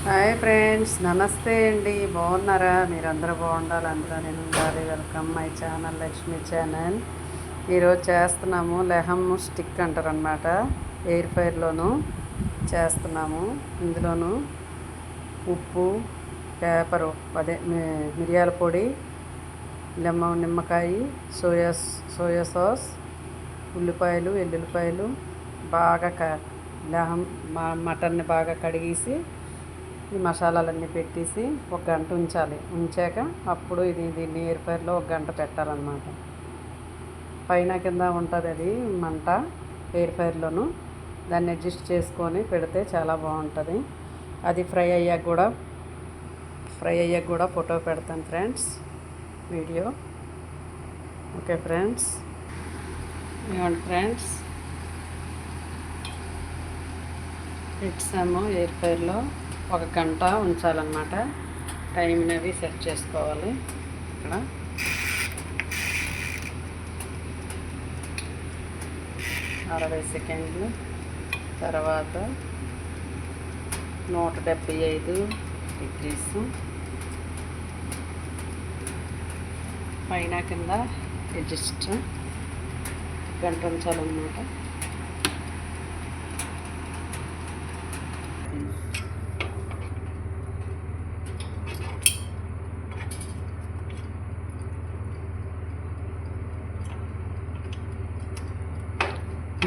Hi friends, నమస్తే అండి. బాగున్నారా? మీరందరూ బాగుండాలి, అందులో నేను ఉండాలి. Welcome my channel Lakshmi channel. ఈరోజు చేస్తున్నాము లెహమ్ స్టిక్ అంటారు అనమాట. ఎయిర్ ఫ్రైర్లోను చేస్తున్నాము. ఇందులోను ఉప్పు, పేపరు, అదే మిరియాల పొడి, నిమ్మకాయ, సోయా సాస్, ఉల్లిపాయలు, ఎల్లుల్లిపాయలు బాగా లెహమ్ మటన్ని బాగా కడిగేసి ఈ మసాలాలన్నీ పెట్టేసి ఒక గంట ఉంచాలి. ఉంచాక అప్పుడు దీన్ని ఎయిర్ ఫ్రైర్లో ఒక గంట పెట్టాలన్నమాట. పైన కింద ఉంటుంది అది మంట ఎయిర్ ఫ్రైర్లోను. దాన్ని అడ్జస్ట్ చేసుకొని పెడితే చాలా బాగుంటుంది. అది ఫ్రై అయ్యాక కూడా ఫోటో పెడతాను ఫ్రెండ్స్, వీడియో. ఓకే ఫ్రెండ్స్, ఇవ్వండి ఫ్రెండ్స్, పెట్టాము ఎయిర్ ఫ్రైర్లో ఒక గంట ఉంచాలన్నమాట. టైంని అవి సెట్ చేసుకోవాలి. ఇక్కడ 60 సెకండ్లు తర్వాత 175 డిగ్రీస్ పైన కింద అడ్జస్ట్ గంట ఉంచాలన్నమాట.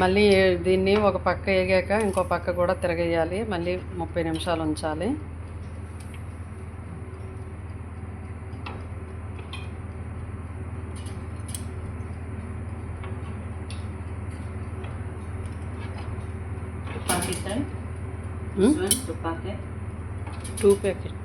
మళ్ళీ దీన్ని ఒక పక్క వేగాక ఇంకో పక్క కూడా తిరగేయాలి. మళ్ళీ 30 నిమిషాలు ఉంచాలి. Two packet.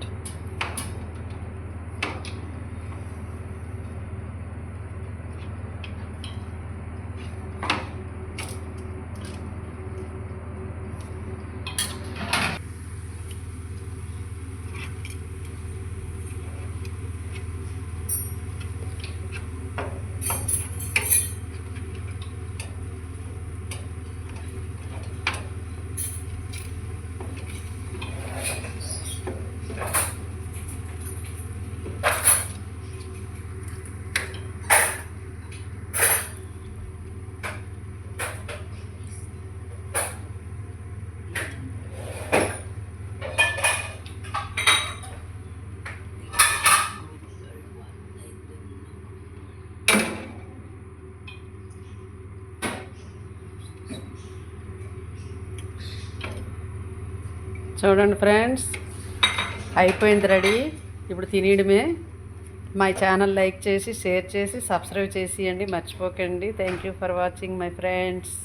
చూడండి ఫ్రెండ్స్, అయిపోయింది, రెడీ. ఇప్పుడు తినేయడమే. మై ఛానల్ లైక్ చేసి, షేర్ చేసి, సబ్స్క్రైబ్ చేసియండి, మర్చిపోకండి. Thank you for watching my friends.